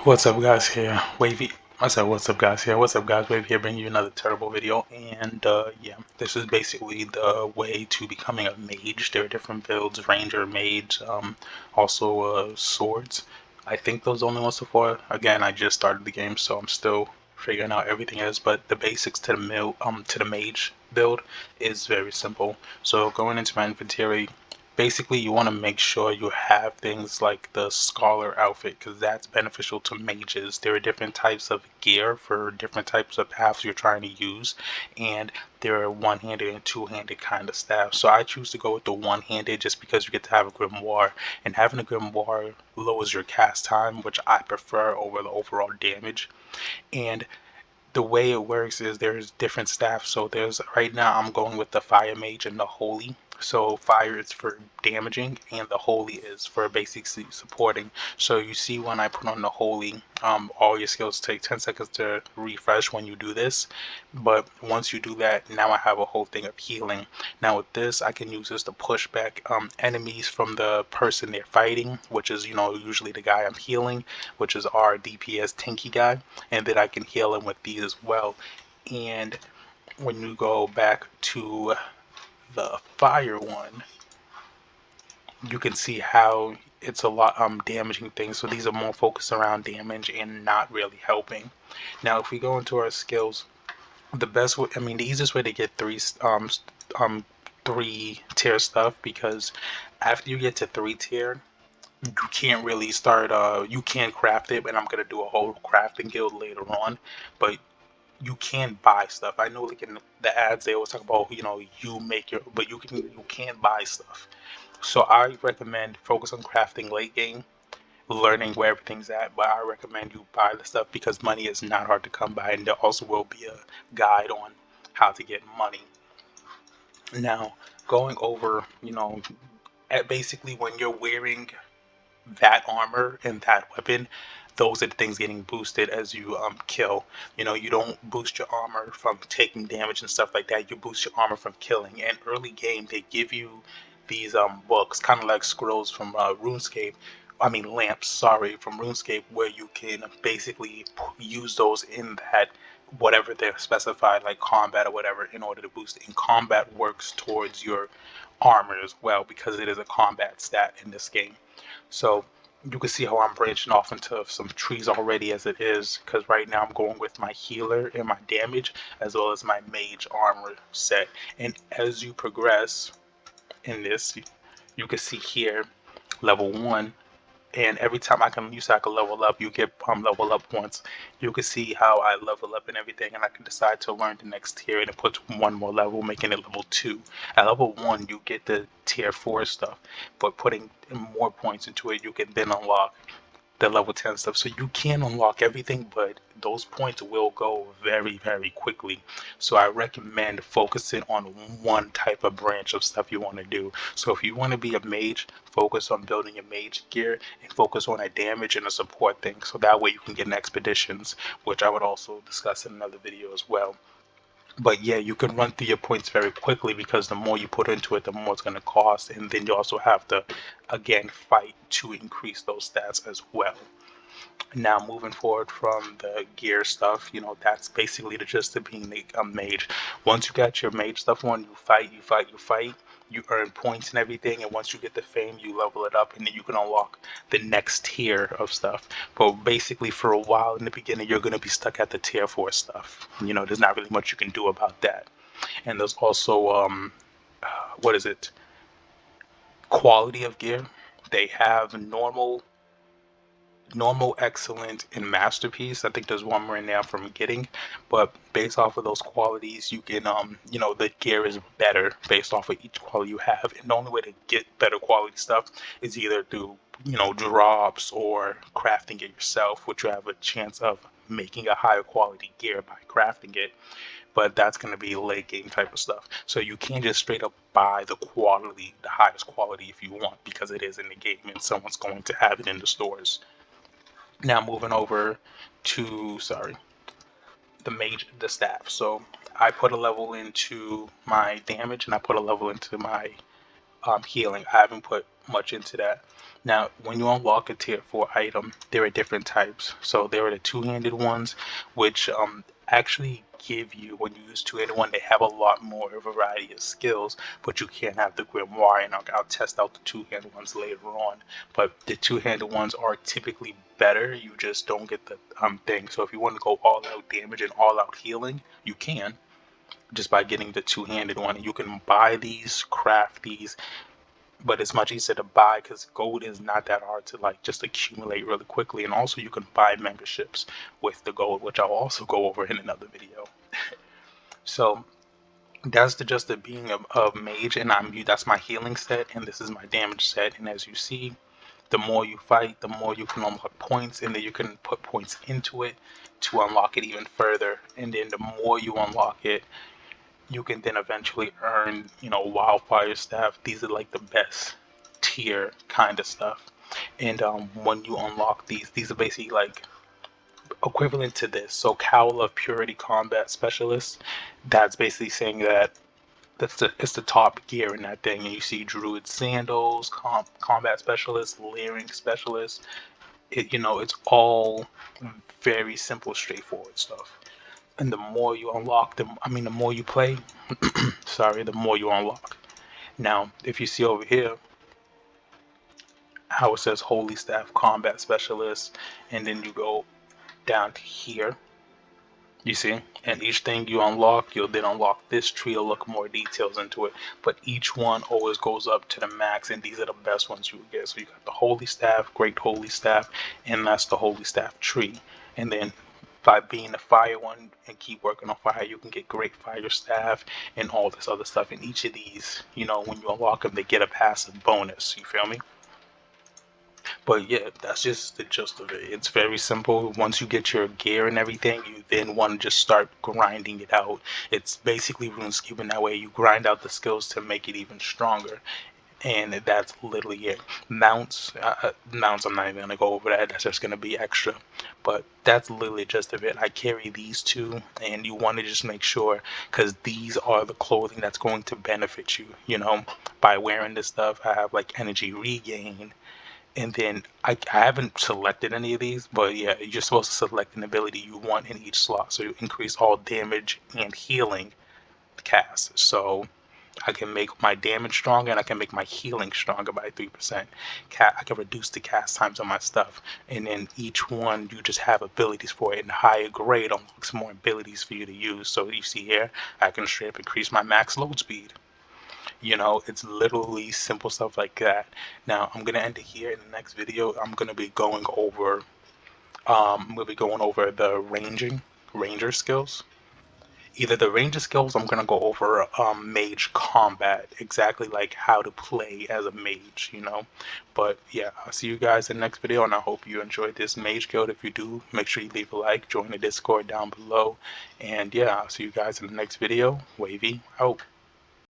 What's up, guys? Here, Wavy. I said, what's up, guys? Here, what's up, guys? Wavy here, bringing you another terrible video. And yeah, this is basically the way to becoming a mage. There are different builds: ranger, mage, also swords. I think those are the only ones so far. Again, I just started the game, so I'm still figuring out everything else. But the basics to the mage build is very simple. So going into my inventory. Basically, you want to make sure you have things like the scholar outfit because that's beneficial to mages. There are different types of gear for different types of paths you're trying to use, and there are one-handed and two-handed kind of staffs. So I choose to go with the one-handed just because you get to have a grimoire, and having a grimoire lowers your cast time, which I prefer over the overall damage. And the way it works is there's different staffs. So there's right now I'm going with the fire mage and the holy. So fire is for damaging and the holy is for basically supporting. So you see when I put on the holy, all your skills take 10 seconds to refresh when you do this. But once you do that, now I have a whole thing of healing. Now with this, I can use this to push back enemies from the person they're fighting, which is, usually the guy I'm healing, which is our DPS tanky guy, and then I can heal him with these as well. And when you go back to the fire one, you can see how it's a lot damaging things. So these are more focused around damage and not really helping. Now if we go into our skills, the best way, the easiest way to get three tier stuff, because after you get to 3 tier, you can't really start you can craft it, and I'm gonna do a whole crafting guild later on, but you can buy stuff. I know like in the ads they always talk about, you make your, but you can buy stuff. So I recommend focus on crafting late game, learning where everything's at, but I recommend you buy the stuff because money is not hard to come by, and there also will be a guide on how to get money. Now, going over, at basically when you're wearing that armor and that weapon, those are the things getting boosted as you kill. You don't boost your armor from taking damage and stuff like that. You boost your armor from killing. And early game, they give you these books, kind of like scrolls from RuneScape. I mean lamps, sorry, from RuneScape, where you can basically use those in that whatever they're specified, like combat or whatever, in order to boost. And combat works towards your armor as well because it is a combat stat in this game. So you can see how I'm branching off into some trees already as it is, because right now I'm going with my healer and my damage as well as my mage armor set. And as you progress in this, you can see here level 1, and every time I can use I can level up, you get level up once. You can see how I level up and everything, and I can decide to learn the next tier, and it puts one more level, making it level 2. At level 1 you get the tier 4 stuff, but putting more points into it, you can then unlock the level 10 stuff. So you can unlock everything, but those points will go very, very quickly. So I recommend focusing on one type of branch of stuff you want to do. So if you want to be a mage, focus on building your mage gear and focus on a damage and a support thing. So that way you can get in expeditions, which I would also discuss in another video as well. But yeah, you can run through your points very quickly because the more you put into it, the more it's going to cost. And then you also have to, again, fight to increase those stats as well. Now, moving forward from the gear stuff, that's basically the gist of being a mage. Once you got your mage stuff on, you fight, you fight, you fight. You earn points and everything, and once you get the fame, you level it up, and then you can unlock the next tier of stuff. But basically, for a while in the beginning, you're going to be stuck at the tier 4 stuff. There's not really much you can do about that. And there's also, what is it? Quality of gear. They have normal, excellent, and masterpiece. I think there's one more in there from getting, but based off of those qualities, you can the gear is better based off of each quality you have. And the only way to get better quality stuff is either through drops or crafting it yourself, which you have a chance of making a higher quality gear by crafting it. But that's going to be late game type of stuff. So you can't just straight up buy the quality, the highest quality if you want, because it is in the game and someone's going to have it in the stores. Now moving over to, sorry, the staff. So I put a level into my damage and I put a level into my healing. I haven't put much into that. Now, when you unlock a tier 4 item, there are different types. So there are the two-handed ones, which actually give you, when you use two-handed one, they have a lot more variety of skills, but you can't have the grimoire, and I'll test out the two-handed ones later on. But the two-handed ones are typically better. You just don't get the thing. So if you want to go all out damage and all out healing, you can just by getting the two-handed one. And you can buy these, craft these, but it's much easier to buy because gold is not that hard to like just accumulate really quickly. And also you can buy memberships with the gold, which I'll also go over in another video. So that's just the being of mage, and that's my healing set, and this is my damage set. And as you see, the more you fight, the more you can unlock points, and then you can put points into it to unlock it even further. And then the more you unlock it, you can then eventually earn, wildfire staff. These are like the best tier kind of stuff. And when you unlock these are basically like equivalent to this. So Cowl of Purity Combat Specialist, that's basically saying that it's the top gear in that thing. And you see Druid Sandals, Combat Specialist, Layering Specialist. It's all very simple, straightforward stuff. And the more you unlock the more you play, sorry, the more you unlock. Now, if you see over here how it says Holy Staff Combat Specialist, and then you go down to here, you see, and each thing you unlock, you'll then unlock this tree to look more details into it. But each one always goes up to the max, and these are the best ones you will get. So you got the Holy Staff, Great Holy Staff, and that's the Holy Staff tree. And then by being the fire one and keep working on fire, you can get Great Fire Staff and all this other stuff. And each of these, when you unlock them, they get a passive bonus. You feel me? But yeah, that's just the gist of it. It's very simple. Once you get your gear and everything, you then want to just start grinding it out. It's basically RuneScape in that way. You grind out the skills to make it even stronger. And that's literally it. Mounts, I'm not even going to go over that. That's just going to be extra. But that's literally just of it. I carry these two, and you want to just make sure, because these are the clothing that's going to benefit you, by wearing this stuff. I have like energy regain. And then I haven't selected any of these, but yeah, you're supposed to select an ability you want in each slot. So you increase all damage and healing cast. So I can make my damage stronger and I can make my healing stronger by 3%. I can reduce the cast times on my stuff. And then each one, you just have abilities for it. And higher grade unlocks more abilities for you to use. So you see here, I can straight up increase my max load speed. It's literally simple stuff like that. Now, I'm going to end it here. In the next video, I'm going to be going over the ranger skills. Either the ranger skills, I'm going to go over mage combat, exactly like how to play as a mage, But yeah, I'll see you guys in the next video, and I hope you enjoyed this mage guild. If you do, make sure you leave a like, join the Discord down below, and yeah, I'll see you guys in the next video. Wavy out.